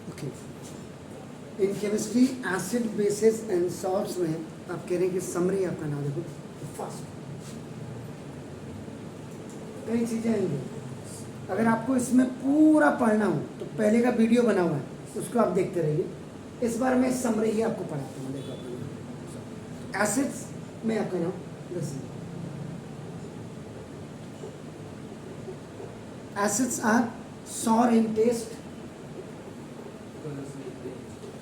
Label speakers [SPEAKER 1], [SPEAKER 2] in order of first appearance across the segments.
[SPEAKER 1] Okay, in chemistry acid basis and salts में आप कह रहे हैं कि समरी आपका नाम देखो फर्स्ट कई चीज़ें आएंगी। अगर आपको इसमें पूरा पढ़ना हो तो पहले का वीडियो बना हुआ है, उसको आप देखते रहिए। इस बार मैं समरी ही आपको पढ़ाता हूँ। देखो अपना एसिड्स में आपका नाम listen, acids are sour in taste.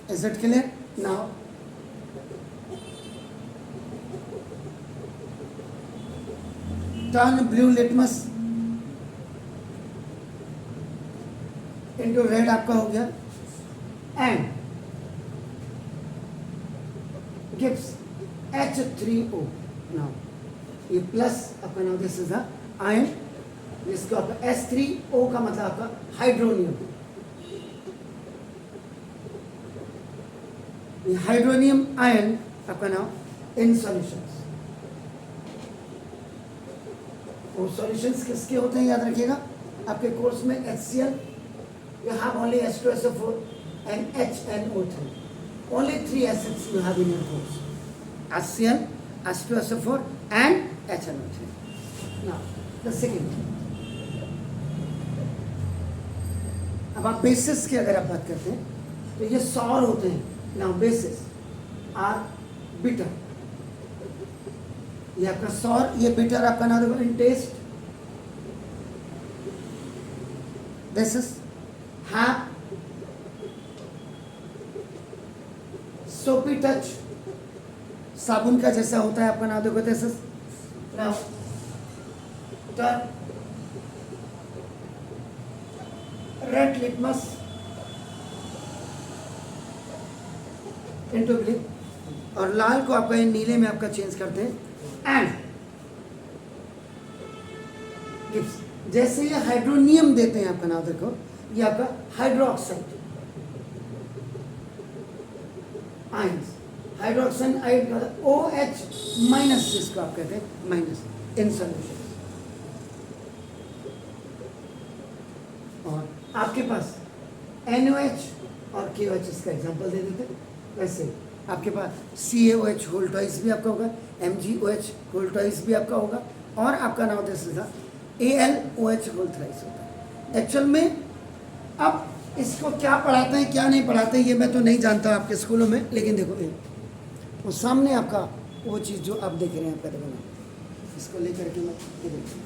[SPEAKER 1] Is it clear now? Turn blue litmus into red आपका हो गया and gives H3O. Now ये प्लस आपका नाम दिस इज द आयन, जिसको आपका H3O का मतलब आपका हाइड्रोनियम। ये हाइड्रोनियम आयन आपका नाम इन सॉल्यूशंस। और सॉल्यूशंस किसके होते हैं याद रखिएगा, आपके कोर्स में HCl, you have only H2SO4 and HNO3. Only 3 acids you have in your course: HCl, H2SO4 and HNO3. Now the second, अब आप बेसिस की अगर आप बात करते हैं तो ये सॉर होते हैं। नाउ बेसिस आर बिटर, ये आपका सॉर, ये बिटर आपका नाम देखो इन टेस्ट। बेसिस हैव सोपी टच, साबुन का जैसा होता है आपका नाम देखो basis. Now turn red litmus into blue, और लाल को आपका नीले में आपका चेंज करते हैं। एंड गिव्स, जैसे ये हाइड्रोनियम देते हैं आपका नाम देखो, ये आपका हाइड्रोक्साइड आयंस, हाइड्रोक्साइड आयन का OH माइनस, जिसको आप कहते हैं माइनस इन सॉल्यूशन। और आपके पास NOH और KOH इसका एग्जांपल दे देते। वैसे आपके पास CaOH होल ट्वाइस भी आपका होगा, MgOH होल ट्वाइस भी आपका होगा, और आपका नाम जैसे था AlOH होल थ्राइस होता है। एक्चुअल में अब इसको क्या पढ़ाते हैं क्या नहीं पढ़ाते ये मैं तो नहीं जानता आपके स्कूलों में, लेकिन देखो ये वो सामने आपका वो चीज़ जो आप देख रहे हैं आपका देखो ना, इसको लेकर के मैं ये देखिए,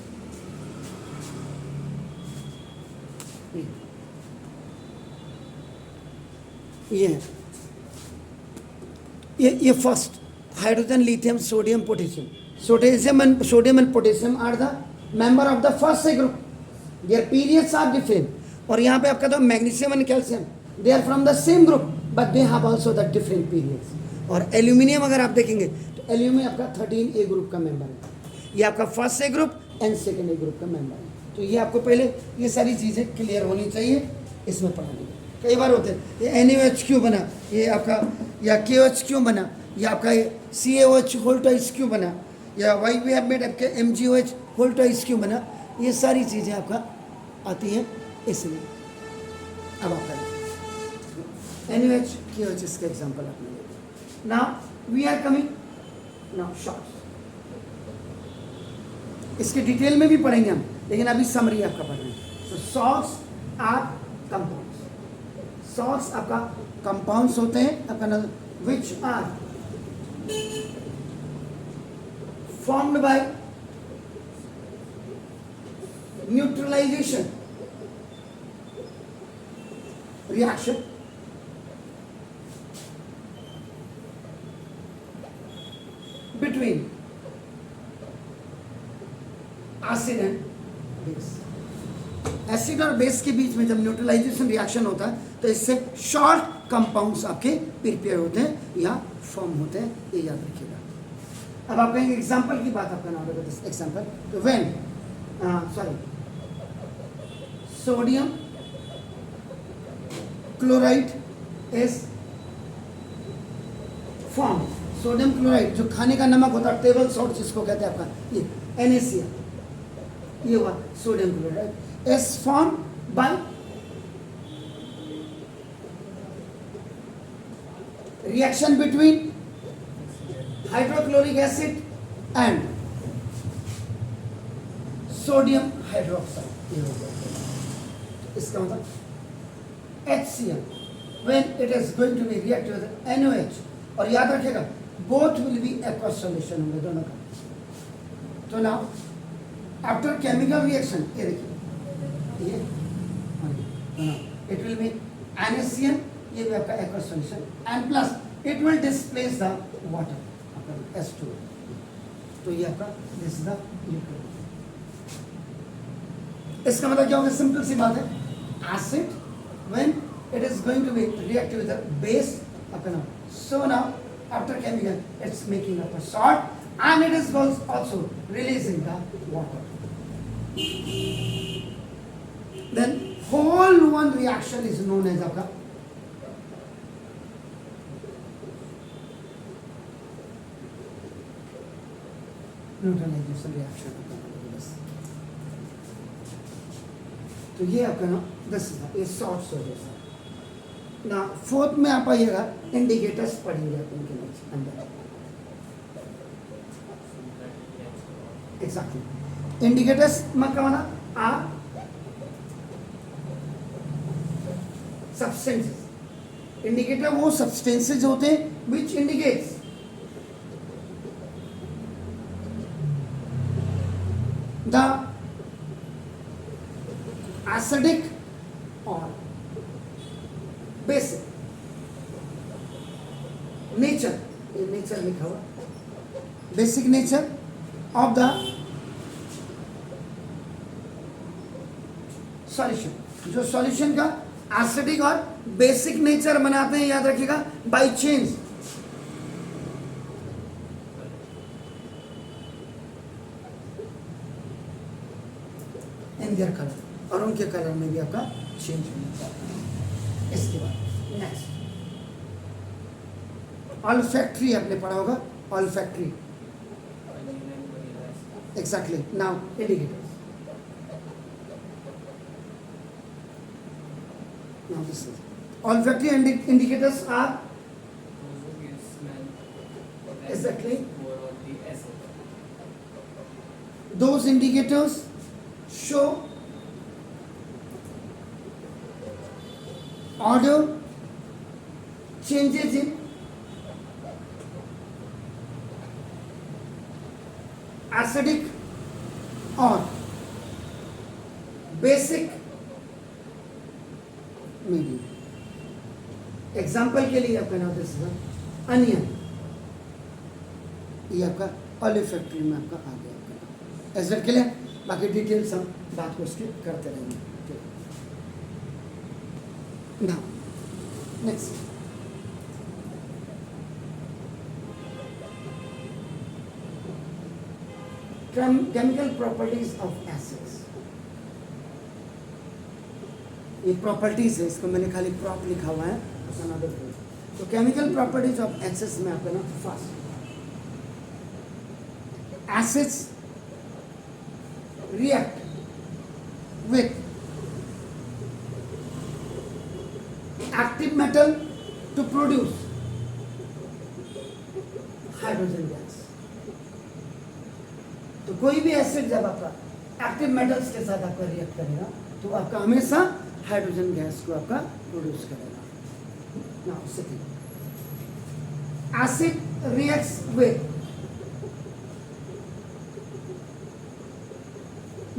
[SPEAKER 1] ये first hydrogen, lithium, sodium, potassium. Sodium and potassium are the member of the first group, their periods are different. और यहाँ पे आपका तो magnesium and calcium, they are from the same group but they have also the different periods. और aluminium अगर आप देखेंगे तो एल्यूमिनियम आपका 13A ग्रुप का मेंबर है, ये आपका first A group and second A group का मेंबर है। तो ये आपको पहले ये सारी चीज़ें क्लियर होनी चाहिए इसमें पढ़ाने में। कई बार होते हैं ये NaOH क्यों बना, ये आपका या KOH क्यों बना, या आपका ये CaOH होल ट्वाइस क्यों बना, या वाई वी हैव मेड आपके MgOH होल ट्वाइस क्यों बना, ये सारी चीज़ें आपका आती हैं इसलिए। अब आपका NaOH KOH इसका एग्जाम्पल आपने ले। Now we are coming now salt, इसके डिटेल में भी पढ़ेंगे हम, लेकिन अभी समरी आपका पढ़ रहे हैं। तो सॉल्ट्स आर कंपाउंड्स, सॉल्ट्स आपका कंपाउंड्स होते हैं आपका नाम, which are formed by neutralisation reaction between acid and base. Acid और बेस के बीच में जब न्यूट्रलाइजेशन रिएक्शन होता है तो इससे शॉर्ट कंपाउंड्स आपके प्रिपेयर होते हैं या फॉर्म होते हैं, ये याद रखिएगा। अब आप कहेंगे एग्जांपल की बात आपका नाम होगा, एग्जांपल तो when sodium chloride is form, sodium chloride जो खाने का नमक होता है, टेबल सॉल्ट जिसको कहते हैं आपका, ये NaCl, ये हुआ sodium chloride is form by reaction between hydrochloric acid and sodium hydroxide, ये हो गया। इसका मतलब HCl when it is going to be react with NOH, और याद रखिएगा both will be aqueous solution होंगे दोनों का। तो नाउ आफ्टर केमिकल रिएक्शन ये देखिए, ये इट विल बी NaCl, ये भी आपका aqueous solution, and plus it will displace the water H2, तो ये आपका दिस इज द लिक्विड। इसका मतलब क्या होगा? सिंपल सी बात है, acid when it is going to be react with the base, so now after chemical it's making up a salt and it is also releasing the water, then whole one reaction is known as आपका neutralisation reaction. तो ये आपका ना this ये short solution ना। Fourth में आप आइएगा, इंडिकेटर्स पढ़ेंगे अपन के नीचे अंदर। एग्जैक्टली, इंडिकेटर्स में क्या माना? आ सब्सटेंसेस। इंडिकेटर वो सब्सटेंसेस होते हैं विच इंडिकेट्स द एसिडिक और बेसिक नेचर, ये नेचर लिखा हुआ, basic nature of the solution. जो सॉल्यूशन का एसिडिक और बेसिक नेचर बनाते हैं, याद रखिएगा, by change in their colour, और उनके कलर में भी आपका चेंज होता है। इसके बाद नेक्स्ट ऑल्फैक्टरी आपने पढ़ा होगा, olfactory. Exactly, now indicators. Now this is olfactory indicators are exactly those indicators show order, changes in acidic or basic medium। Example के लिए आपका नाम दिस अनियन, ये आपका ऑलिफैक्टरी में आपका आ गया। एज के लिए बाकी डिटेल्स हम बात को उसकी करते रहेंगे। Now, next. Chemical properties of acids। ये प्रॉपर्टीज है, इसको मैंने खाली प्रॉप लिखा हुआ है, तो केमिकल प्रॉपर्टीज ऑफ एसिड्स में आपका ना first, acids react with active metal to produce hydrogen gas। तो कोई भी एसिड जब आपका एक्टिव मेटल्स के साथ आपका रिएक्ट करेगा तो आपका हमेशा हाइड्रोजन गैस को आपका प्रोड्यूस करेगा। Now second, acid reacts with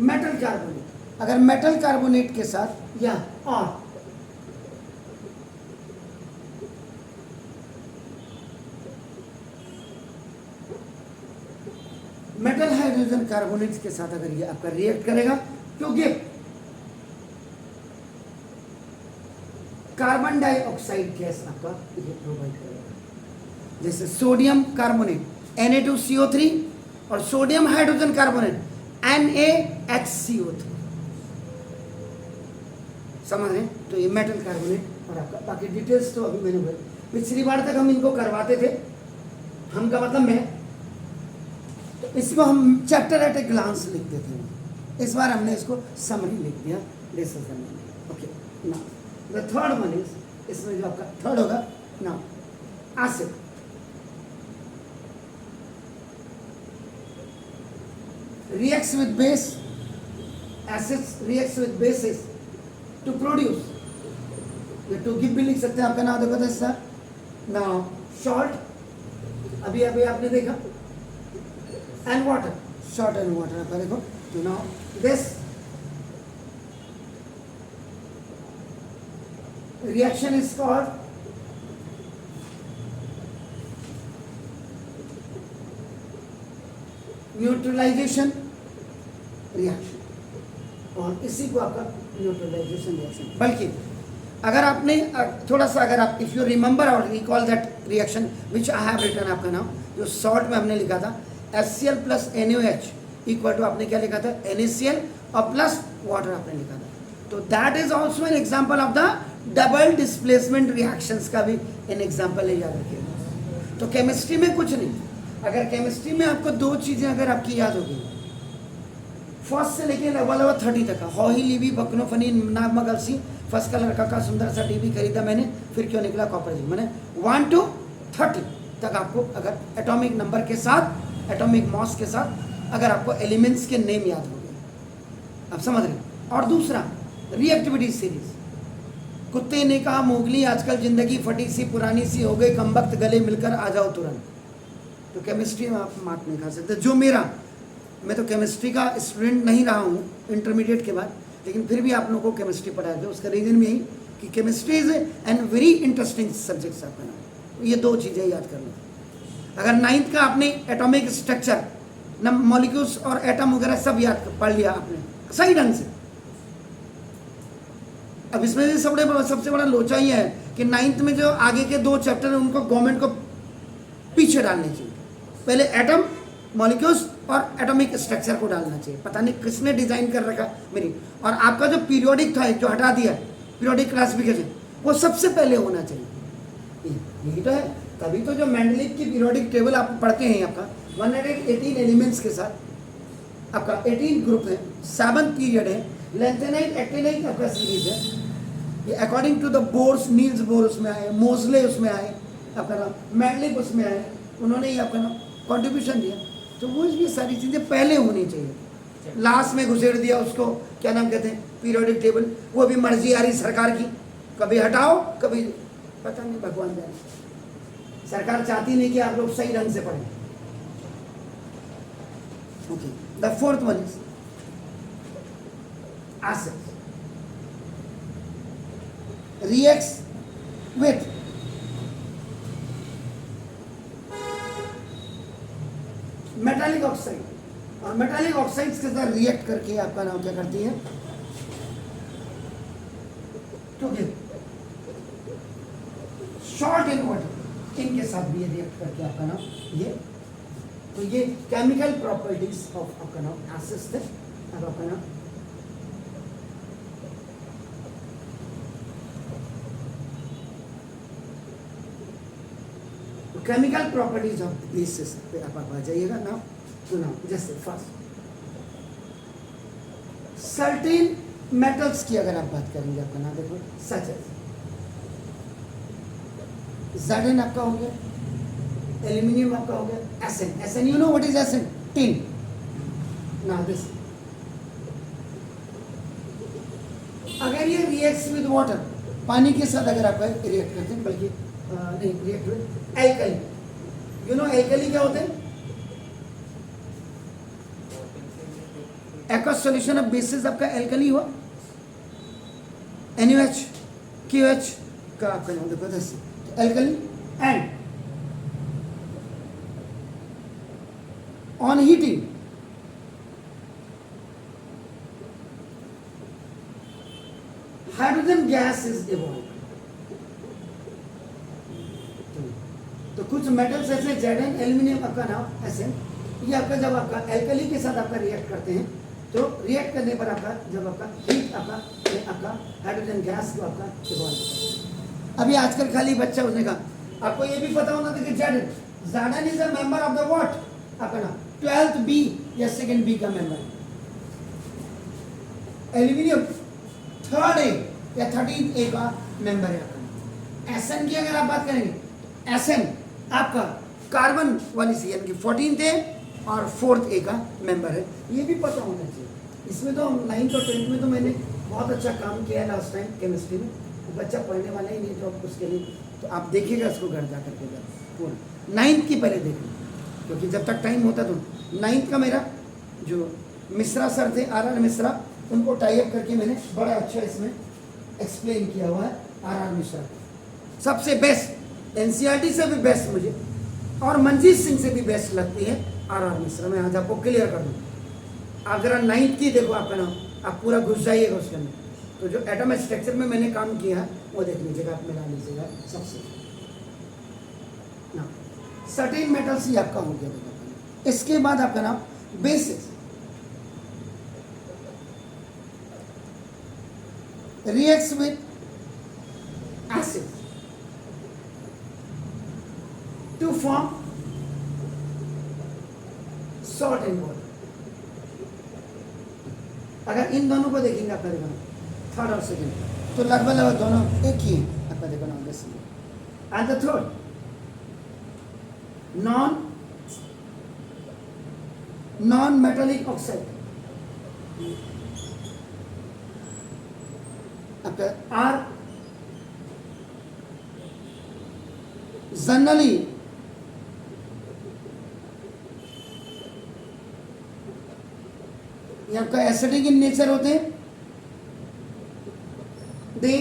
[SPEAKER 1] metal carbonate. अगर मेटल कार्बोनेट के साथ या और मेटल हाइड्रोजन कार्बोनेट के साथ अगर ये आपका रिएक्ट करेगा, क्योंकि कार्बन डाइऑक्साइड गैस आपका ये प्रोवाइड करेगा। जैसे सोडियम कार्बोनेट Na2CO3 और सोडियम हाइड्रोजन कार्बोनेट NaHCO3, समझ रहे? तो ये मेटल कार्बोनेट और आपका बाकी डिटेल्स तो अभी मैंने बोली, पिछली बार तक हम इनको करवाते थे, हम का मतलब मैं तो इसको हम चैप्टर एट ए ग्लांस लिख देते हैं, इस बार हमने इसको समरी लिख दिया डिस्कस करने में। Okay, now the third one is, इसमें जो आपका थर्ड होगा, now acid. Reacts with base, acids reacts with bases to produce. ये टू गिव भी लिख सकते हैं, आपका नाम देखो था नाउ शॉर्ट, अभी अभी आपने देखा, and water, salt and water आपका देखो, तो now this reaction is called neutralisation reaction, और इसी को आपका न्यूट्रलाइजेशन रिएक्शन। बल्कि अगर आपने थोड़ा सा, अगर आप इफ यू रिमेंबर और recall that reaction which I have written, आपका नाम जो शॉर्ट में हमने लिखा था HCl plus NaOH equal to आपने क्या लिखा था NaCl और प्लस वाटर आपने लिखा था, तो that is also an example of the double displacement reactions का भी एन एग्जाम्पल है, याद रखिएगा। तो केमिस्ट्री में कुछ नहीं, अगर केमिस्ट्री में आपको दो चीज़ें अगर आपकी याद होगी, फर्स्ट से लेके लगभग 30 तक का, हॉही लीवी बकनो फनी नाग मगलसी, फर्स्ट का लड़का का सुंदर सा टीवी खरीदा मैंने, फिर क्यों निकला कॉपर जी, मैंने 1 to 30 तक आपको अगर एटॉमिक नंबर के साथ, एटॉमिक मास के साथ अगर आपको एलिमेंट्स के नेम याद हो गए, आप समझ रहे हैं। और दूसरा रिएक्टिविटी सीरीज, कुत्ते ने कहा मोगली आजकल जिंदगी फटी सी पुरानी सी हो गई, कमबख्त गले मिलकर आ जाओ तुरंत। तो केमिस्ट्री में आप मार्क नहीं खा सकते, जो मेरा, मैं तो केमिस्ट्री का स्टूडेंट नहीं रहा हूँ इंटरमीडिएट के बाद, लेकिन फिर भी आप लोगों को केमिस्ट्री पढ़ाया था, उसका रीज़न भी यही कि chemistry is an very interesting subject आपका नाम। ये दो चीज़ें याद करना, अगर 9th का आपने एटॉमिक स्ट्रक्चर न मॉलिक्यूल्स और एटम वगैरह सब याद पढ़ लिया आपने सही ढंग से। अब इसमें से सबसे बड़ा लोचा ये है कि 9th में जो आगे के 2 चैप्टर हैं उनको गवर्नमेंट को पीछे डालने चाहिए, पहले एटम मॉलिक्यूल्स और एटॉमिक स्ट्रक्चर को डालना चाहिए, पता नहीं किसने डिजाइन कर रखा मेरी। और आपका जो पीरियोडिक था जो हटा दिया, पीरियोडिक क्लासिफिकेशन, वो सबसे पहले होना चाहिए, यही तो है। तभी तो जो मेंडलीव की पीरियोडिक टेबल आप पढ़ते हैं, आपका 118 एलिमेंट्स के साथ आपका 18 ग्रुप है, 7 पीरियड है, लेंथेनाइट एक्टिनाइट आपका सीरीज है, ये according to the Bohr's, Niels Bohr उसमें आए, मोजले उसमें आए, आपका नाम मेंडलीव उसमें आए, उन्होंने ही आपका नाम कॉन्ट्रीब्यूशन दिया। तो वो ये सारी चीज़ें पहले होनी चाहिए, लास्ट में घुसेड़ दिया उसको, क्या नाम कहते हैं, पीरियोडिक टेबल, वो भी मर्जी आ रही सरकार की, कभी हटाओ कभी, पता नहीं भगवान जाने, सरकार चाहती नहीं कि आप लोग सही ढंग से पढ़ें। Okay, the fourth one is acid reacts with metallic oxide, और मेटालिक ऑक्साइड्स के साथ रिएक्ट करके आपका नाम क्या करती है, to give salt and water, इनके साथ भी ये रिएक्ट करके आपका नाम ये, तो ये केमिकल प्रॉपर्टीज ऑफ आपका नाम एसिड्स थे। अब आपका नाम केमिकल प्रॉपर्टीज ऑफ बेसिस पे आप आ जाइएगा ना, तो ना जैसे फर्स्ट सर्टेन मेटल्स की अगर आप बात करेंगे, आपका नाम देखो सच है Zn आपका हो गया, एल्यूमिनियम आपका हो गया, Sn you know what is Sn, tin. Now this, अगर ये रिएक्ट्स विद वाटर, पानी के साथ अगर आप रिएक्ट करते हैं, बल्कि नहीं react with alkali, you know alkali क्या होते हैं, एक्वस सॉल्यूशन ऑफ बेसिस आपका एल्कली हुआ, NaOH QH का आपका नाम देखो दस alkali, and on heating hydrogen gas is evolve. तो कुछ मेटल्स ऐसे Zn, एल्यूमिनियम आपका नाम Sn, ये आपका जब आपका एल्कली के साथ आपका रिएक्ट करते हैं, तो रिएक्ट करने पर आपका जब आपका हीट आपका हाइड्रोजन गैस को आपका इवॉल्व होता है। अभी आजकल खाली बच्चा उसने कहा, आपको ये भी पता होना था कि Zn is a member of the what, आपका नाम 12th B या 2nd B का मेंबर, एल्यूमिनियम 3rd A या 13th A का मेंबर है आपका। Sn की अगर आप बात करेंगे, SN आपका कार्बन वाली सी यानी कि 14th ए और 4th ए का मेंबर है, ये भी पता होना चाहिए। इसमें तो 9th और 10th में तो मैंने बहुत अच्छा काम किया है लास्ट टाइम केमिस्ट्री में, तो बच्चा पढ़ने वाला ही नहीं तो उसके लिए तो आप देखिएगा इसको घर जा करके पूरा 9th की पहले देख लो, क्योंकि जब तक टाइम होता तो 9th का मेरा जो मिश्रा सर थे RR मिश्रा, उनको टाइप करके मैंने बड़ा अच्छा इसमें एक्सप्लेन किया हुआ है। RR मिश्रा सबसे बेस्ट, NCERT से भी बेस्ट मुझे और मंजीत सिंह से भी बेस्ट लगती है RR मिश्रा। मैं आज आपको क्लियर कर दूँ। आप जरा 9th की देखो आपका नाम, आप पूरा घुस जाइएगा उसके अंदर, तो जो एटम स्ट्रक्चर में मैंने काम किया है वो देख लीजिएगा, आप मिला लीजिएगा सबसे ना। सर्टेन मेटल्स ही आपका हो गया देखो। इसके बाद आपका नाम basis, reacts with acid to form salt and water। अगर इन दोनों को देखेंगे आपका देखो थर्ड और सेकेंड, तो लगभग दोनों एक ही है आपका देखो ना। And the third non metallic oxide आपका आर जनरली ये आपका एसिडिक इन नेचर होते हैं। They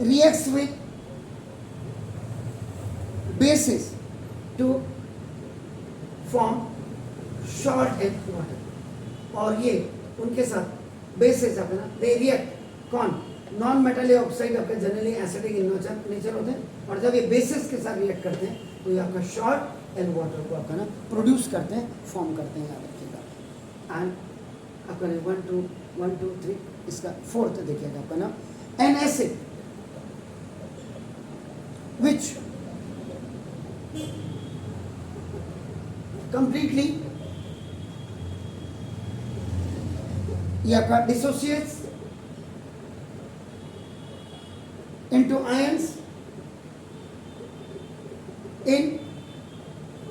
[SPEAKER 1] reacts with bases to form salt and water, और ये उनके साथ बेसिस आपका ना दे रिएक्ट कौन नॉन मेटालिक ऑक्साइड आपके जनरली एसिडिक इन नेचर होते हैं, और जब ये बेसिस के साथ रिएक्ट करते हैं तो ये आपका सॉल्ट एंड वाटर को आपका ना प्रोड्यूस करते हैं, फॉर्म करते हैं, याद रखिएगा। एंड आपका 1 2 3 इसका फोर्थ देखिएगा आपका ना एन एसिड विच कंप्लीटली ये आपका dissociates into ions in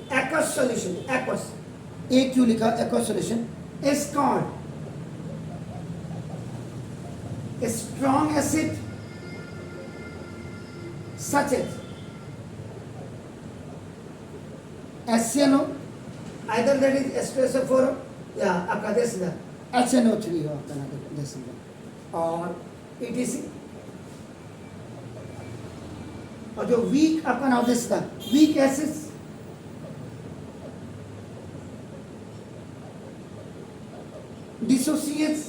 [SPEAKER 1] aqueous solution, aqueous AQ लिखा aqueous solution is called a strong acid such as HCNO, either that is H2SO4 या आपका देश HNO3 हो आपका ना देश और ETC, और जो वीक आपका नाम दिस था weak acids dissociates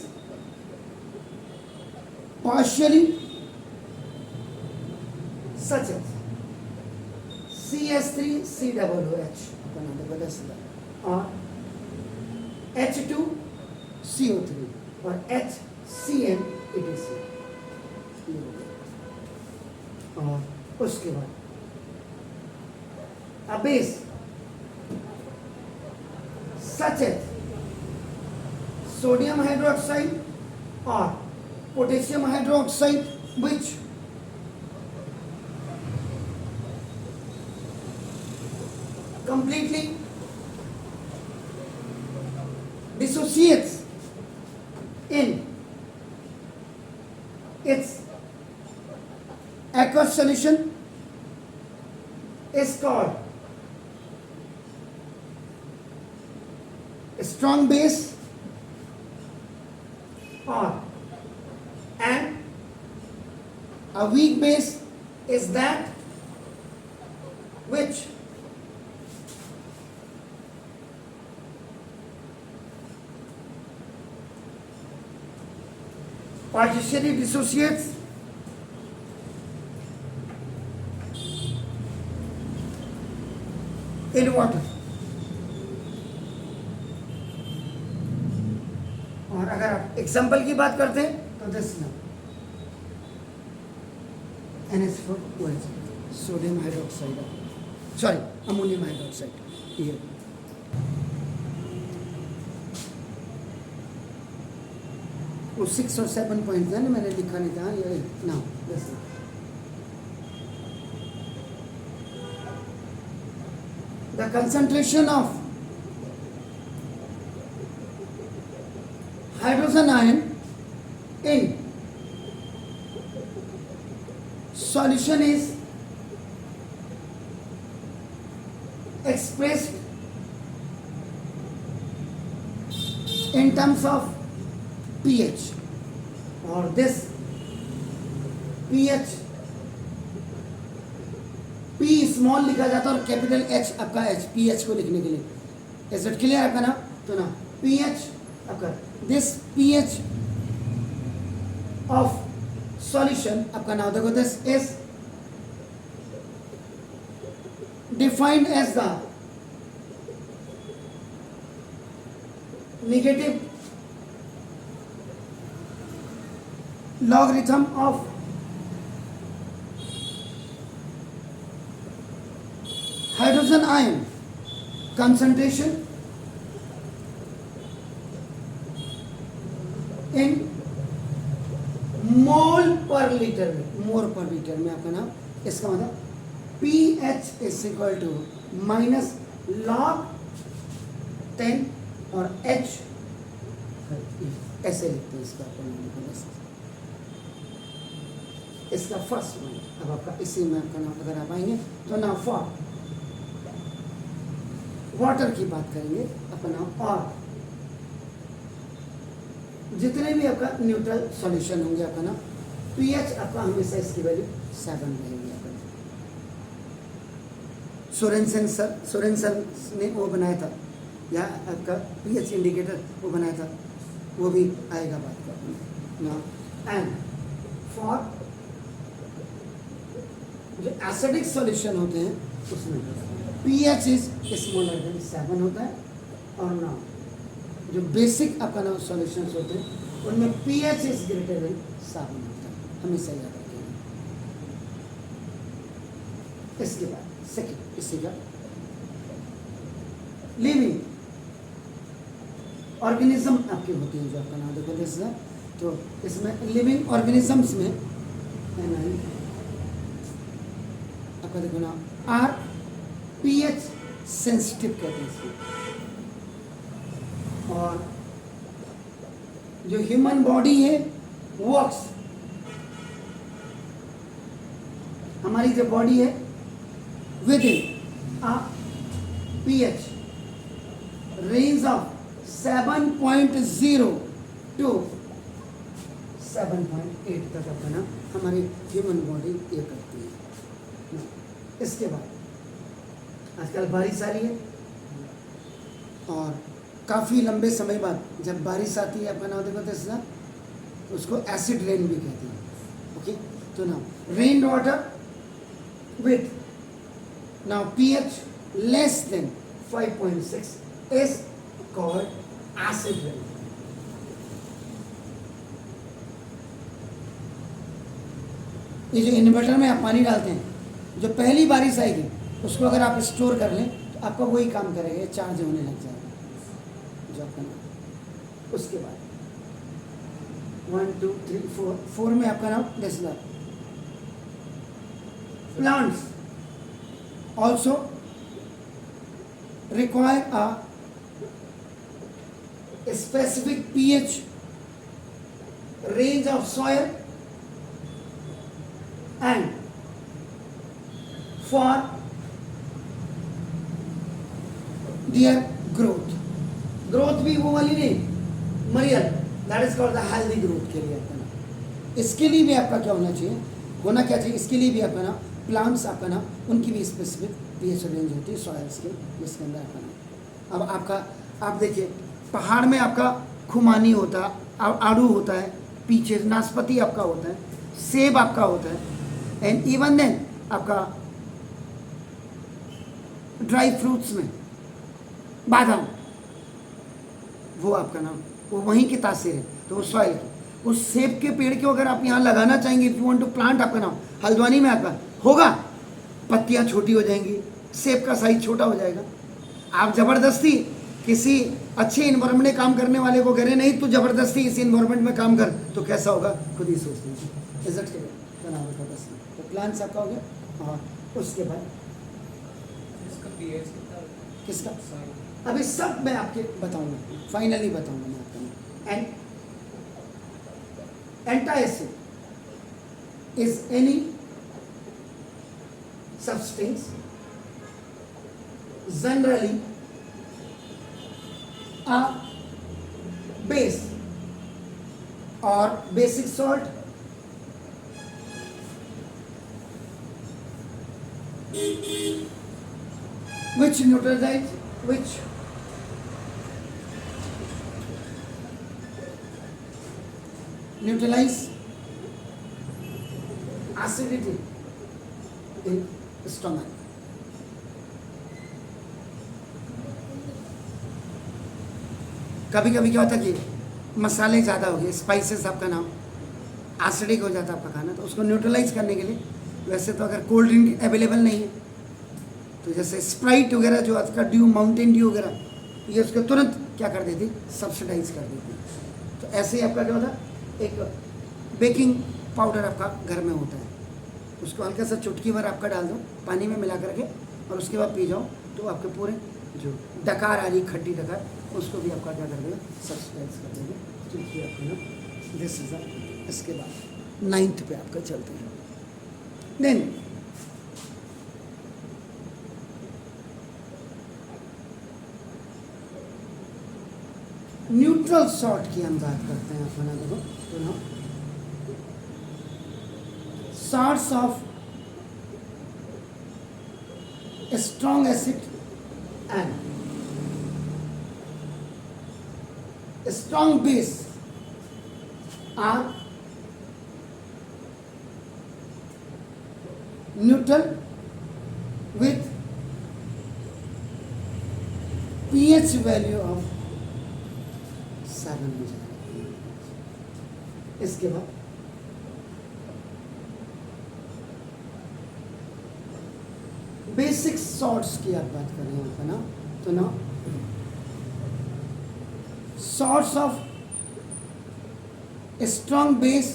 [SPEAKER 1] partially such as CH3COOH आपका नाम देखो दिस और H2CO3 और HCN ETC, और उसके बाद a base such as sodium hydroxide or potassium hydroxide which completely dissociates in its aqueous solution is called a strong base, or and a weak base is that which partially dissociates in water। और अगर आप example की बात करते हैं तो this NH4OH sodium hydroxide, sorry ammonium hydroxide, ये वो 6 और 7 पॉइंट है ना, मैंने लिखा नहीं था ये ना this the concentration of hydrogen ion in solution is expressed in terms of pH, और this pH P स्मॉल लिखा जाता है और कैपिटल H आपका H pH को लिखने के लिए. इज इट क्लियर आपका ना? तो ना pH आपका दिस pH ऑफ सॉल्यूशन आपका नाम देखो, this is defined as the negative logarithm of hydrogen ion concentration in mole per litre में, मोल पर लीटर में आपका नाम. इसका मतलब pH is equal to minus log 10 और H ऐसे लिखते हैं इसका अपन. इसका फर्स्ट वन अब आपका इसी में आपका नाम अगर आप आएंगे तो ना फॉर वाटर की बात करेंगे अपना, और जितने भी आपका न्यूट्रल सॉल्यूशन होंगे आपका ना pH आपका हमेशा इसकी वैल्यू 7 रहेगी आपका. सोरेनसन ने वो बनाया था या आपका pH इंडिकेटर वो बनाया था, वो भी आएगा बात का ना. एंड फॉर जो एसिडिक सॉल्यूशन होते हैं उसमें pH इज स्मॉलर देन 7 होता है, और ना जो बेसिक आपका ना सॉल्यूशंस होते हैं उनमें pH इज ग्रेटर देन 7 होता है, हमेशा याद रखिएगा. इसके बाद सेकंड इसी का लिविंग ऑर्गेनिज्म आपकी होती है जो आपका नाम देखो दिस. तो इसमें लिविंग ऑर्गेनिजम्स में आपका देखो ना आर pH सेंसिटिव कहते हैं इसको. और जो ह्यूमन बॉडी है वर्क्स, हमारी जो बॉडी है within a pH range of 7.0 to 7.8 तक अपना हमारी ह्यूमन बॉडी ये करती है. इसके बाद आजकल बारिश आ रही है, और काफ़ी लंबे समय बाद जब बारिश आती है अपना नाम देखो तो उसको एसिड रेन भी कहते हैं. ओके, तो now rain water with now pH less than 5.6 is called acid rain. ये जो इन्वर्टर में आप पानी डालते हैं, जो पहली बारिश आएगी उसको अगर आप स्टोर कर लें तो आपका वही काम करेगा, चार्ज होने लग जाएगा जो आपका नाम. उसके बाद 1 2 3 4 में आपका नाम डेसिलर. Plants also require a specific pH range of soil and for their growth भी वो वाली नहीं मरियल, that is called the healthy growth के लिए आपका ना. इसके लिए भी आपका क्या होना चाहिए, होना क्या चाहिए, इसके लिए भी आपका ना प्लांट्स आपका ना उनकी भी स्पेसिफिक pH रेंज होती है सॉइल्स के, जिसके अंदर आपका ना. अब आपका आप देखिए पहाड़ में आपका खुमानी होता है, आड़ू होता है, पीछे नाशपाती आपका होता है, सेब आपका होता है, एंड इवन देन आपका ड्राई फ्रूट्स में बादाम, वो आपका नाम वो वहीं की तासीर है. तो वो सॉइल की उस सेब के पेड़ को अगर आप यहाँ लगाना चाहेंगे, if you want to plant, आपका नाम हल्द्वानी में आपका होगा, पत्तियाँ छोटी हो जाएंगी, सेब का साइज छोटा हो जाएगा. आप ज़बरदस्ती किसी अच्छे इन्वायरमेंट में काम करने वाले को कह रहे नहीं तो ज़बरदस्ती इस इन्वायरमेंट में काम कर, तो कैसा होगा खुद ही सोच लीजिए. इज्जत के तो प्लांट्स आपका हो गया. और उसके बाद
[SPEAKER 2] इसका पीएच कितना होता है?
[SPEAKER 1] किसका?
[SPEAKER 2] सारा
[SPEAKER 1] अभी सब मैं आपके बताऊंगा, फाइनली बताऊंगा मैं आपको। And antacid is any substance generally a base or basic salt which neutralize acidity in stomach. कभी कभी क्या होता है कि मसाले ज़्यादा हो गए, स्पाइसेस आपका नाम एसिडिक हो जाता है आपका खाना, तो उसको न्यूट्रलाइज करने के लिए, वैसे तो अगर कोल्ड ड्रिंक अवेलेबल नहीं है तो जैसे स्प्राइट वगैरह जो आपका ड्यू, माउंटेन ड्यू वगैरह, ये उसको तुरंत क्या कर देती, सब्सिडाइज कर देती। तो ऐसे ही आपका क्या होता है, एक बेकिंग पाउडर आपका घर में होता है, उसको हल्का सा चुटकी भर आपका डाल दो पानी में मिला करके, और उसके बाद पी जाओ, तो आपके पूरे जो डकार आ रही, खट्टी डकार, उसको भी आपका क्या कर देगा, सब्सिडाइज कर देगा। चुटकी आपका ना दिस इज। इसके बाद 9th पे आपका चलते हैं। देन न्यूट्रल सॉल्ट की हम बात करते हैं अपना, देखो तो ना salts of strong acid and strong base are neutral with pH value of 7 हो जाएगा। इसके बाद बेसिक सॉल्ट्स की आप बात कर रहे हैं आपका ना, तो ना salts of strong base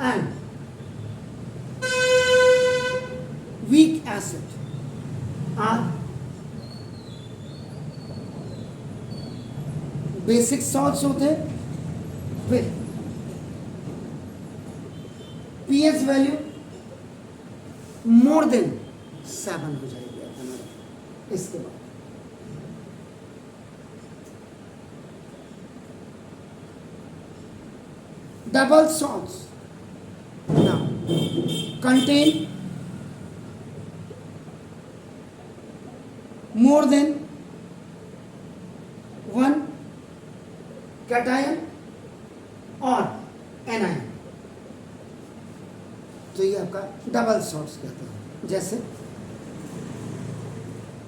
[SPEAKER 1] and weak acid are basic salts होते हैं with pH value more than 7 हो जाएगी हमारा। इसके बाद double salts now contain more than one cation or anion, तो ये आपका डबल सॉल्ट्स कहते हैं। जैसे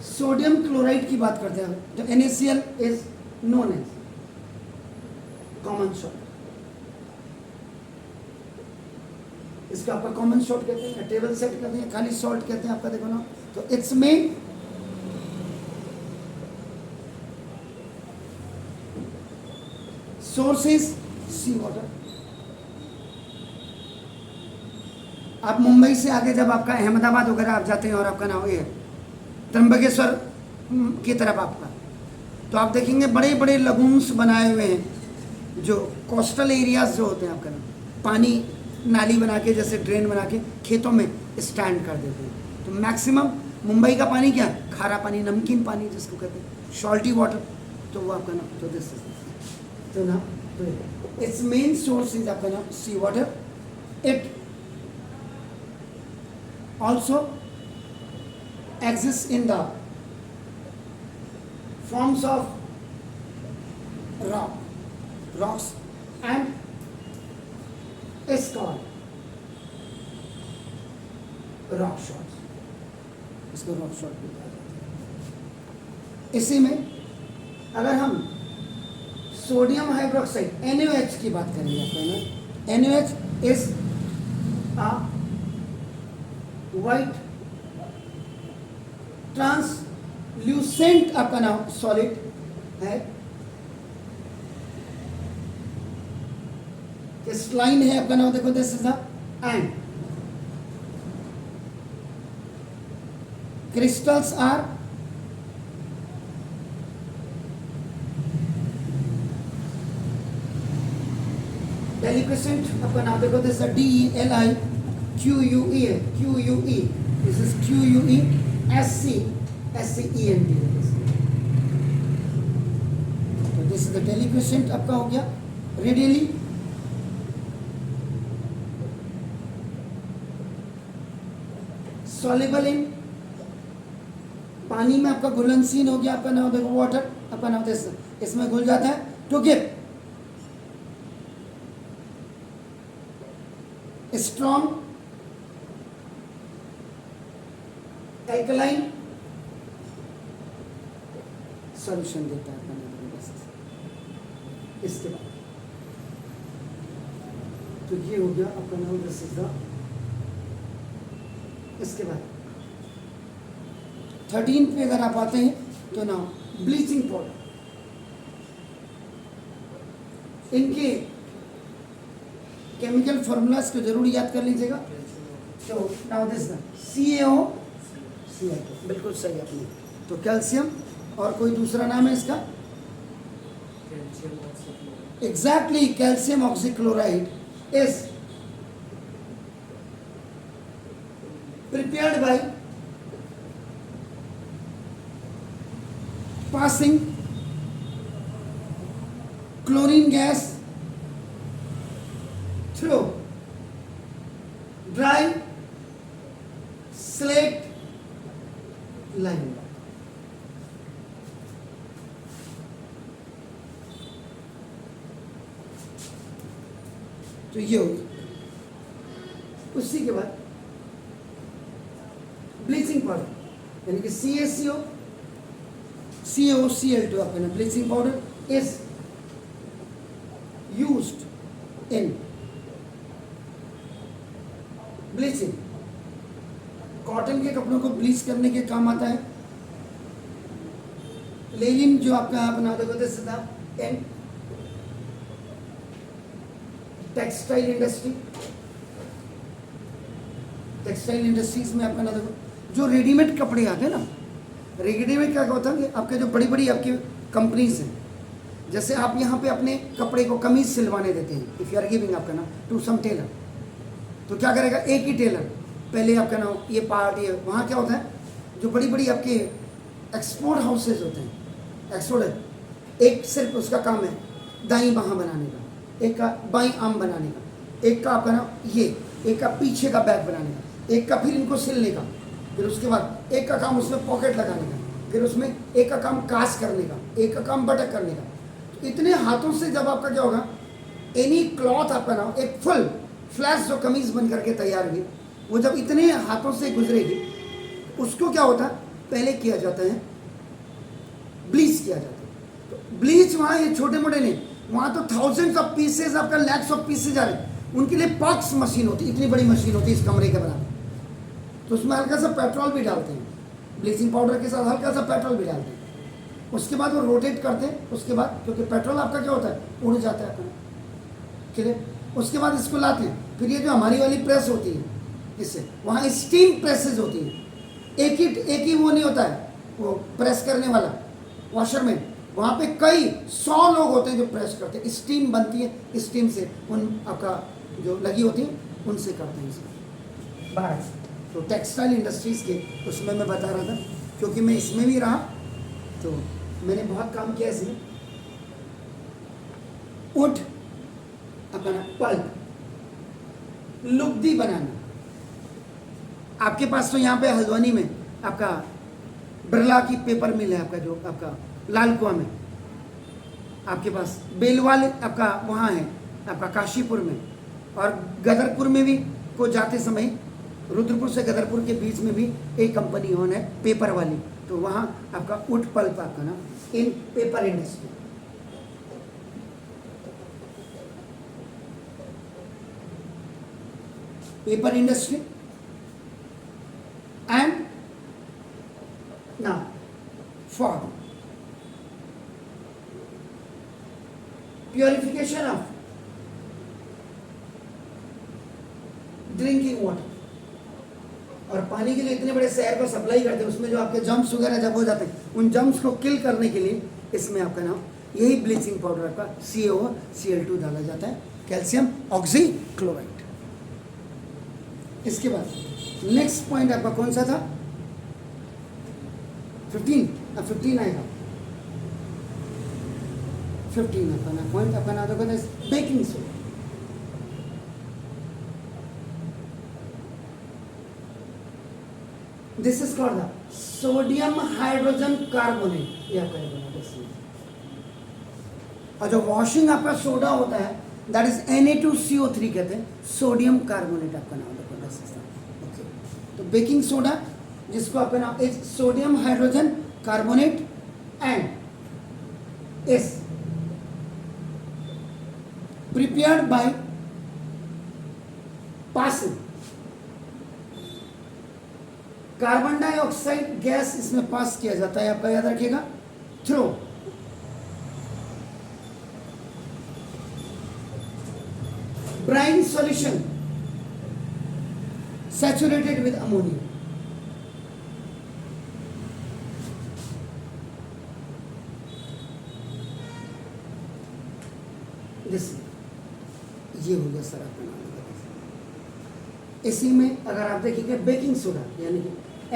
[SPEAKER 1] सोडियम क्लोराइड की बात करते हैं, जो NaCl is known as common salt, इसको आपका कॉमन सॉल्ट कहते हैं, टेबल सेट कहते हैं, खाली सॉल्ट कहते हैं आपका, देखो ना, तो it's main source is sea water. आप मुंबई से आगे जब आपका अहमदाबाद वगैरह आप जाते हैं और आपका नाम ये त्र्यंबकेश्वर की तरफ आपका, तो आप देखेंगे बड़े बड़े लगून्स बनाए हुए हैं, जो कोस्टल एरियाज जो होते हैं आपका नाम, पानी नाली बना के, जैसे ड्रेन बना के खेतों में स्टैंड कर देते हैं। तो मैक्सिमम मुंबई का पानी क्या है, खारा पानी, नमकीन पानी जिसको कहते हैं, सॉल्टी वाटर, तो वो आपका नाम, तो दिस तो ना इट्स मेन सोर्स इज आपका नाम sea water. It also exists in the forms of rocks and is called rock salt। इसको रॉक सॉल्ट भी कहा जाता है। इसी में अगर हम सोडियम हाइड्रोक्साइड NaOH की बात करेंगे आपको, NaOH is a white translucent आपका नाम सॉलिड है, लाइन है आपका नाम, देखो this is and crystals are deliquescent. आपका नाम देखो, दिस इज DELIQUE है, QUE, this is QUE SCENT. तो दिस इज द deliquescent आपका हो गया. रेडियली सॉल्युबल इन, पानी में आपका घुलनशील हो गया. आपका नाम देखो वाटर, आपका नाम इसमें घुल जाता है. To give strong alkaline solution देता है. इसके बाद तो ये हो गया आपका नाम दिस इज द. इसके बाद 13 पे अगर आप आते हैं तो नाउ ब्लीचिंग पाउडर. इनके केमिकल फॉर्मूलाज को जरूर याद कर लीजिएगा. तो नाउ दिस CaO, बिल्कुल सही आपने. तो कैल्शियम और कोई दूसरा नाम है इसका.
[SPEAKER 2] Calcium oxychloride.
[SPEAKER 1] Exactly, calcium oxychloride is prepared by passing chlorine gas through dry slate lime. तो ये होगी. उसी के बाद ब्लीचिंग पाउडर यानी कि CaCO CaOCl2 अपना bleaching powder is used in bleaching. Cotton के कपड़ों को ब्लीच करने के काम आता है. लेनिन जो आपका अपना देखो था in textile industry. Textile industries में आपका ना देखो जो रेडीमेड कपड़े आते हैं ना, रेडीमेड क्या होता है कि आपके जो बड़ी बड़ी आपकी कंपनीज हैं, जैसे आप यहाँ पे अपने कपड़े को कमीज सिलवाने देते हैं. इफ़ यू आर गिविंग आपका ना टू सम टेलर, तो क्या करेगा एक ही टेलर पहले आपका ना ये पार्ट ये वहाँ क्या होता है जो बड़ी बड़ी आपके एक्सपोर्ट हाउसेज होते हैं, एक्सपोर्ट एक सिर्फ उसका काम है दाई बाहाँ बनाने का, एक का बाई आम बनाने का, एक का आपका ना ये, एक का पीछे का बैग बनाने का, एक का फिर इनको सिलने का, फिर उसके बाद एक का काम उसमें पॉकेट लगाने का, फिर उसमें एक का काम कास करने का, एक का काम बटक करने का. तो इतने हाथों से जब आपका क्या होगा एनी क्लॉथ आपका ना एक फुल फ्लैश जो कमीज बन करके तैयार हुई, वो जब इतने हाथों से गुजरेगी उसको क्या होता है पहले किया जाता है ब्लीच किया जाता है. तो ब्लीच वहाँ ये छोटे मोटे नहीं, वहाँ तो थाउजेंड्स ऑफ पीसेज आपका लैक्स ऑफ पीसेज आ रहे हैं. उनके लिए पॉक्स मशीन होती है, इतनी बड़ी मशीन होती है इस कमरे के बराबर. तो उसमें हल्का सा पेट्रोल भी डालते हैं, ब्लीचिंग पाउडर के साथ हल्का सा पेट्रोल भी डालते हैं. उसके बाद वो रोटेट करते हैं. उसके बाद क्योंकि पेट्रोल आपका क्या होता है उड़ जाता है अपना, ठीक. उसके बाद इसको लाते हैं. फिर ये जो हमारी वाली प्रेस होती है इससे वहाँ स्टीम प्रेसेज होती है. एक ही वो नहीं होता है वो प्रेस करने वाला वॉशर में, वहाँ पे कई 100 लोग होते हैं जो प्रेस करते हैं. स्टीम बनती है, स्टीम से उन आपका जो लगी होती है उनसे करते हैं इसको बाहर. तो टेक्सटाइल इंडस्ट्रीज़ के उसमें मैं बता रहा था क्योंकि मैं इसमें भी रहा तो मैंने बहुत काम किया इसमें. वुड अपना पल्प लुगदी बनाना. आपके पास तो यहाँ पे हल्द्वानी में आपका बिरला की पेपर मिल है, आपका जो आपका लाल कुआं में, आपके पास बेलवाल आपका वहाँ है आपका काशीपुर में, और गदरपुर में भी को जाते समय रुद्रपुर से गदरपुर के बीच में भी एक कंपनी ऑन है पेपर वाली. तो वहाँ आपका वुड पल्प आपका ना इन paper industry. Paper industry and now for purification of drinking water, और पानी के लिए इतने बड़े शहर को सप्लाई करते हैं, उसमें जो आपके जम्प्स वगैरह जब हो जाते हैं, उन जम्प्स को किल करने के लिए इसमें आपका नाम यही ब्लीचिंग पाउडर का CaOCl2 डाला जाता है, कैल्शियम ऑक्सीक्लोराइड। इसके बाद नेक्स्ट पॉइंट आपका कौन सा था? 15 आएगा। 15 अपना पॉइंट अपना तो कहते हैं baking soda. This is called the sodium hydrogen carbonate. ये आपका और जो वॉशिंग आपका सोडा होता है दैट इज Na2CO3 कहते हैं, सोडियम कार्बोनेट आपका नाम होता है। ओके, तो बेकिंग सोडा जिसको आपका नाम is sodium hydrogen carbonate and is prepared by passing carbon dioxide gas इसमें पास किया जाता है, आपका याद रखिएगा, through brine solution saturated with ammonia। This ये हो गया सर आपका नाम। इसी में अगर आप देखेंगे बेकिंग सोडा यानी कि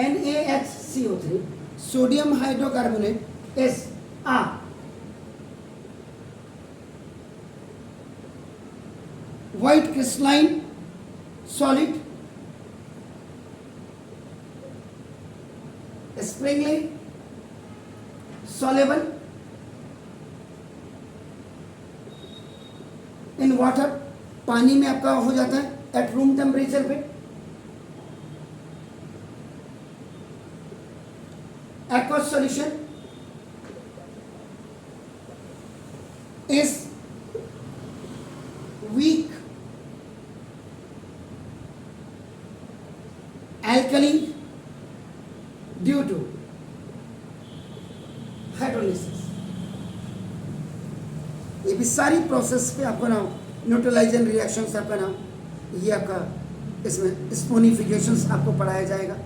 [SPEAKER 1] NaHCO3 sodium hydrocarbonate is a white crystalline solid springly soluble in water, पानी में आपका हो जाता है एट रूम टेम्परेचर पे। aqueous solution is weak alkali due to hydrolysis. ये भी सारी प्रोसेस पे आपका नाम न्यूट्रलाइजन रिएक्शंस आपका नाम ये आपका इसमें स्पोनिफिकेशंस आपको पढ़ाया जाएगा।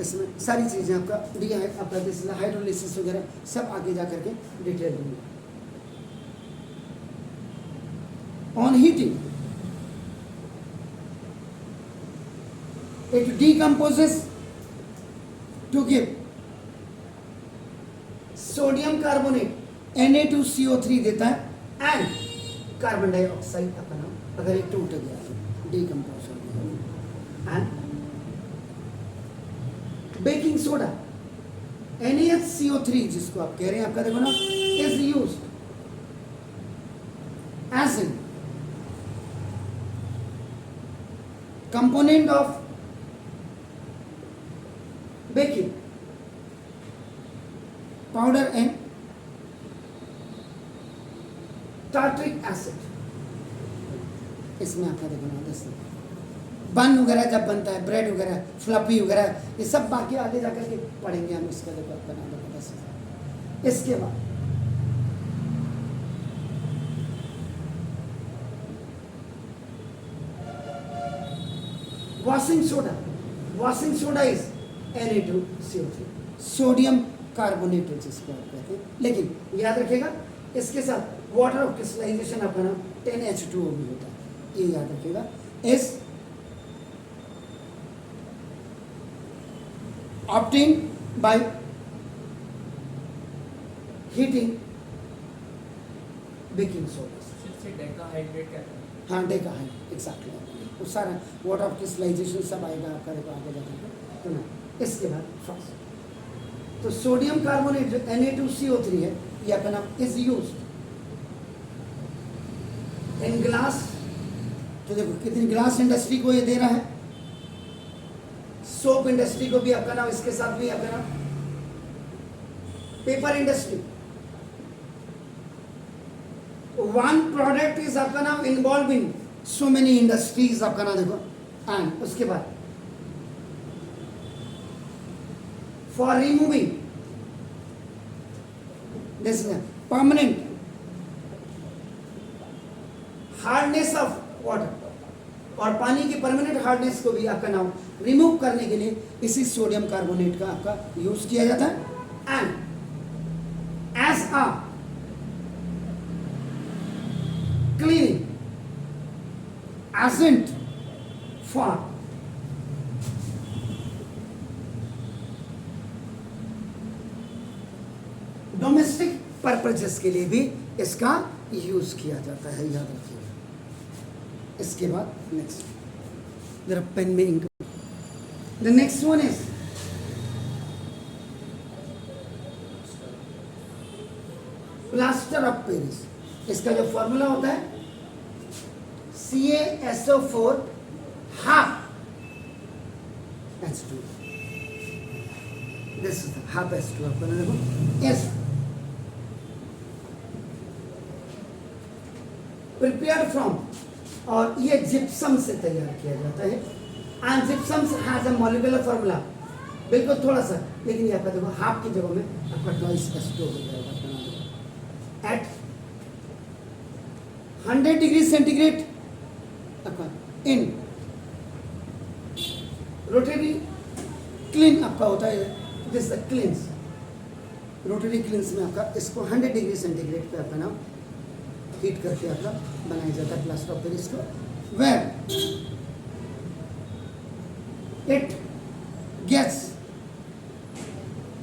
[SPEAKER 1] इसमें सारी चीज़ें आपका दिया है, आपका हाइड्रोलिसिस वगैरह सब आगे जा करके डिटेल में। On heating it decomposes to give sodium carbonate Na2CO3 देता है एंड कार्बन डाइऑक्साइड अपना अगर ये टूट गया डिकम्पोज हो गया। एंड बेकिंग सोडा NaHCO3 जिसको आप कह रहे हैं आपका देखो ना is used as an component of baking powder and tartaric acid. इसमें आपका देखो ना जैसे बन वगैरह जब बनता है, ब्रेड वगैरह, फ्लफी वगैरह, ये सब बाकी आगे जाकर के पढ़ेंगे हम इसका देखो आपका नाम देखो बस। इसके बाद washing soda is Na2CO3 sodium carbonate जिसको आप कहते हैं। लेकिन याद रखिएगा इसके साथ वाटर ऑफ क्रिस्टलाइजेशन आपका नाम 10H2O भी होता है, ये याद रखिएगा। Is obtained by heating baking soda।
[SPEAKER 2] सिर्फ से डेकाहाइड्रेट क्या है?
[SPEAKER 1] हाँ डेकाहाइड्रेट एग्जैक्टली, वो सारा वाटर ऑफ क्रिस्टलाइजेशन सब आएगा आपका देखो आगे जाकर तो ना। इसके बाद फर्स्ट तो सोडियम कार्बोनेट जो Na2CO3 है ये आपका नाम इज यूज्ड इन ग्लास। तो देखो कितनी ग्लास इंडस्ट्री को ये दे रहा है, सोप इंडस्ट्री को भी आपका नाम इसके साथ भी आपका नाम, paper industry. One product is आपका नाम involve in so many industries आपका नाम देखो। एंड उसके बाद for removing this permanent hardness of water और पानी की परमानेंट हार्डनेस को भी आपका नाम रिमूव करने के लिए इसी सोडियम कार्बोनेट का आपका यूज किया जाता है। And as a cleaning agent for domestic purposes के लिए भी इसका यूज किया जाता है, याद रखिएगा। इसके बाद नेक्स्ट जरा पेन में ink, the next one is plaster of Paris. इसका जो फॉर्मूला होता है CaSO4 half H2, this is half H2 आपको देखो एस प्रिपेयर्ड फ्रॉम, और ये जिप्सम से तैयार किया जाता है। And gypsum has a molecular formula, बिल्कुल थोड़ा सा, लेकिन ये आपका देखो हाफ की जगह में आपका ट्वाइस H2 हो जाएगा। एट 100 डिग्री सेंटीग्रेड आपका इन रोटरी क्लीन आपका होता है, दिस क्लींस रोटरी क्लींस में आपका इसको 100 डिग्री सेंटीग्रेड पे आपका नाम हीट करके आपका बनाया जाता है प्लास्टर ऑफ पेरिस को, where it gets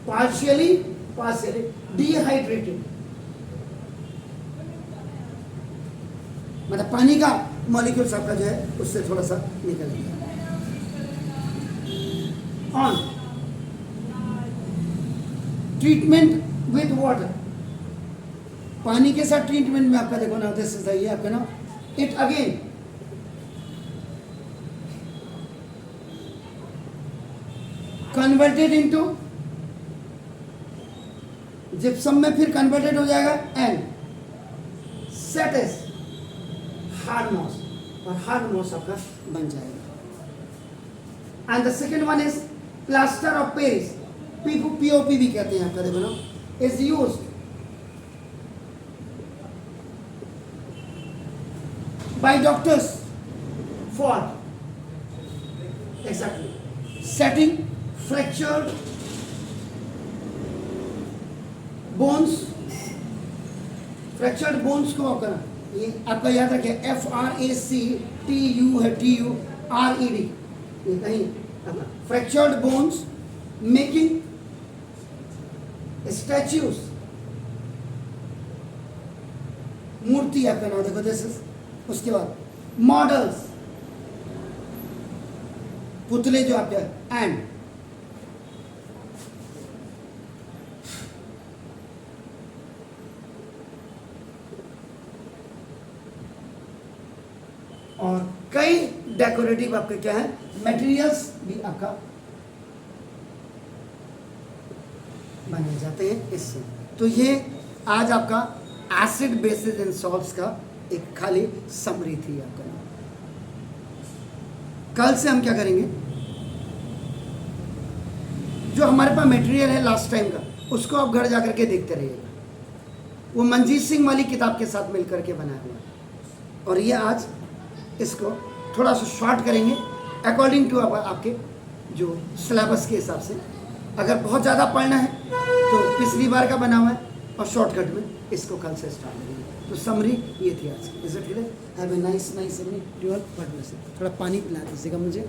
[SPEAKER 1] partially dehydrated, मतलब पानी का मॉलिक्यूल्स आपका जो है उससे थोड़ा सा निकल गया। ऑन ट्रीटमेंट विद वाटर, पानी के साथ ट्रीटमेंट में आपका देखो ना, दिस इज ये आपका ना it again converted into gypsum में फिर कन्वर्टेड हो जाएगा and set as hard mass, और हार्ड मॉस आपका बन जाएगा। And the second one is plaster of Paris, POP भी कहते हैं आपका देखो ना, is used by doctors for exactly setting fractured bones, fractured bones को आप करना, ये आपका याद रखिए FRACTURED, ये कहीं अपना fractured bones, making statues, मूर्ति आपका नाम देखो, दिस इज, उसके बाद मॉडल्स पुतले जो आपके, एंड और कई डेकोरेटिव आपके क्या है मटेरियल्स भी आपका बनाए जाते हैं इससे। तो ये आज आपका एसिड बेसिस एंड सॉल्ट्स का एक खाली समरी थी आपका। कल से हम क्या करेंगे, जो हमारे पास मटेरियल है लास्ट टाइम का, उसको आप घर जाकर के देखते रहिएगा, वो मंजीत सिंह वाली किताब के साथ मिलकर के बनाया हुआ है। और ये आज इसको थोड़ा सा शॉर्ट करेंगे अकॉर्डिंग टू आपके जो सिलेबस के हिसाब से। अगर बहुत ज़्यादा पढ़ना है तो पिछली बार का बना हुआ है, और शॉर्टकट में इसको कल से स्टार्ट करेंगे। तो समरी ये थी आज की। Is it clear? Have a nice evening to all. थोड़ा पानी पिला दीजिएगा मुझे।